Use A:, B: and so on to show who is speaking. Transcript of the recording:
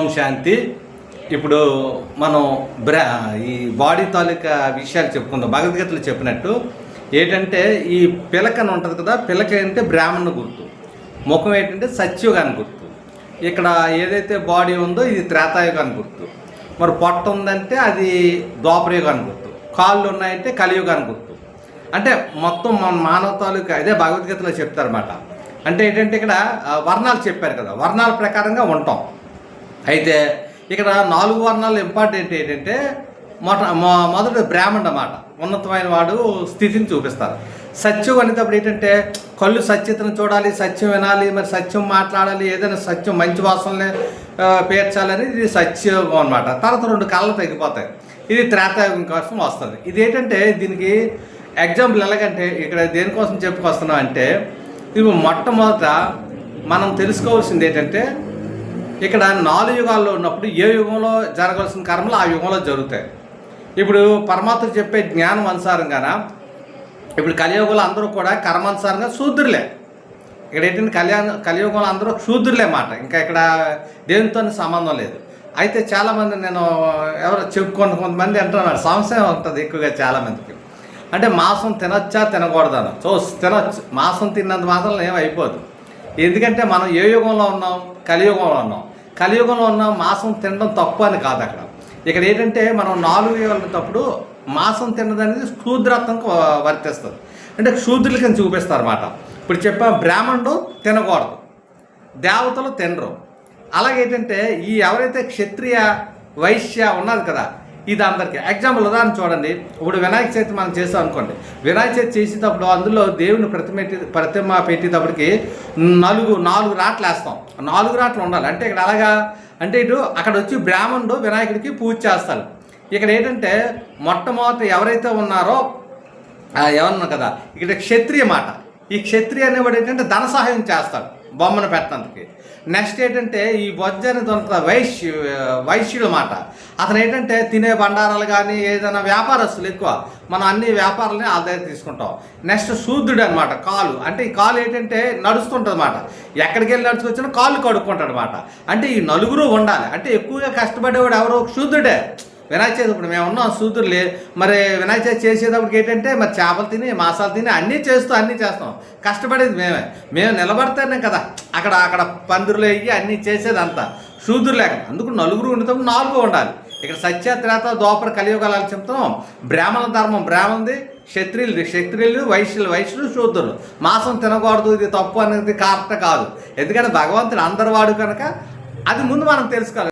A: ఓం శాంతి. ఇప్పుడు మనం ఈ బాడీ తాలూకా విషయాలు చెప్పుకుందాం. భగవద్గీతలో చెప్పినట్టు ఏంటంటే ఈ పిలకని ఉంటుంది కదా, పిలక ఏంటంటే బ్రాహ్మణ గుర్తు, ముఖం ఏంటంటే సత్యయుగాన్ని గుర్తు. ఇక్కడ ఏదైతే బాడీ ఉందో ఇది త్రేతాయుగాన్ని గుర్తు. మరి పొట్ట ఉందంటే అది ద్వాపరయుగాన్ని గుర్తు. కాళ్ళు ఉన్నాయంటే కలియుగాన్ని గుర్తు. అంటే మొత్తం మన మానవ తాలూకా ఇదే భగవద్గీతలో చెప్తారన్నమాట. అంటే ఏంటంటే ఇక్కడ వర్ణాలు చెప్పారు కదా, వర్ణాల ప్రకారంగా ఉంటాం. అయితే ఇక్కడ 4 వర్ణాలు ఇంపార్టెంట్ ఏంటంటే మొదటి బ్రాహ్మణ అన్నమాట, ఉన్నతమైన వాడు స్థితిని చూపిస్తారు. సత్యం అనేటప్పుడు ఏంటంటే కళ్ళు సత్యతను చూడాలి, సత్యం వినాలి, మరి సత్యం మాట్లాడాలి, ఏదైనా సత్యం మంచి వాసనలే పేర్చాలని ఇది సత్యం అనమాట. తర్వాత 2 కళ్ళు తగ్గిపోతాయి. ఇది త్రేతాయుగం కోసం వస్తుంది. ఇది ఏంటంటే దీనికి ఎగ్జాంపుల్ ఎలాగంటే ఇక్కడ దేనికోసం చెప్పుకొస్తున్నాం అంటే, ఇవి మొట్టమొదట మనం తెలుసుకోవాల్సింది ఏంటంటే ఇక్కడ 4 యుగాల్లో ఉన్నప్పుడు ఏ యుగంలో జరగాల్సిన కర్మలు ఆ యుగంలో జరుగుతాయి. ఇప్పుడు పరమాత్మ చెప్పే జ్ఞానం అనుసారంగాన ఇప్పుడు కలియుగంలో అందరూ కూడా కర్మానుసారంగా శూద్రులే. ఇక్కడ ఏంటంటే కలియుగంలో అందరూ శూద్రులే మాట, ఇంకా ఇక్కడ దేనితో సంబంధం లేదు. అయితే చాలామంది నేను ఎవరో చెప్పుకొని కొంతమంది అంటున్నారు, సంశయం ఉంటుంది ఎక్కువగా చాలామందికి. అంటే మాంసం తినొచ్చా తినకూడదని. తినొచ్చు, మాంసం తిన్నంత మాత్రం ఏమైపోదు. ఎందుకంటే మనం ఏ యుగంలో ఉన్నాం? కలియుగంలో ఉన్నాం. కలియుగంలో ఉన్న మాంసం తినడం తప్పు అని కాదు. ఇక్కడ ఏంటంటే మనం 4 యుగాలప్పుడు మాంసం తినదనేది శూద్రత్వంకు వర్తిస్తుంది. అంటే శూద్రులకి చూపిస్తారు అన్నమాట. ఇప్పుడు బ్రాహ్మణుడు తినకూడదు, దేవతలు తినరు. అలాగేంటంటే ఈ ఎవరైతే క్షత్రియ వైశ్య ఉన్నది కదా, ఇది అందరికీ ఎగ్జాంపుల్ ఉదాహరణ చూడండి. ఇప్పుడు వినాయక చవితి మనం చేస్తాం అనుకోండి. వినాయక చవితి చేసేటప్పుడు అందులో దేవుని ప్రతిమ పెట్టేటప్పటికి 4 రాట్లు వేస్తాం. 4 రాట్లు ఉండాలి. అంటే ఇక్కడ అలాగా అంటే ఇటు అక్కడ వచ్చి బ్రాహ్మణుడు వినాయకుడికి పూజ చేస్తారు. ఇక్కడ ఏంటంటే మొట్టమొదటి ఎవరైతే ఉన్నారో ఎవరన్నా కదా, ఇక్కడ క్షత్రియ మాట. ఈ క్షత్రియ అనేవాడు ఏంటంటే ధన సహాయం చేస్తాడు బొమ్మను పెట్టడానికి. నెక్స్ట్ ఏంటంటే ఈ బొజ్జని దొంత వైశ్యుల మాట. అతను ఏంటంటే తినే బండారాలు కానీ ఏదైనా వ్యాపారస్తులు ఎక్కువ, మనం అన్ని వ్యాపారాలని వాళ్ళ దగ్గర తీసుకుంటాం. నెక్స్ట్ శూద్రుడు అనమాట. కాలు అంటే ఈ కాలు ఏంటంటే నడుస్తుంటుంది అన్నమాట. ఎక్కడికి వెళ్ళి నడుచుకొచ్చినా కాళ్ళు కడుక్కుంటాడు అనమాట. అంటే ఈ 4 ఉండాలి. అంటే ఎక్కువగా కష్టపడేవాడు ఎవరో శూద్రుడే. వినాయక చవితి ఇప్పుడు మేము ఉన్నాం శూద్రులే. మరి వినాయక చవితి చేసేటప్పటికి ఏంటంటే మరి చేపలు తిని మాసాలు తిని అన్నీ చేస్తాం. కష్టపడేది మేము నిలబడితేనే కదా అక్కడ పందిరులు అయ్యి అన్నీ చేసేది అంతా శూద్రులు లేక. అందుకు 4 ఉండేటప్పుడు 4 ఉండాలి. ఇక్కడ సత్య త్రేత ద్వాపర కలియుగాలు చెప్తాం. బ్రాహ్మణ ధర్మం బ్రాహ్మణది, క్షత్రియులు వైశ్యులు శూద్రులు. మాంసం తినకూడదు, ఇది తప్పు అనేది కరెక్ట్ కాదు. ఎందుకంటే భగవంతుడు అందరి వాడు కనుక అది ముందు మనం తెలుసుకోవాలి.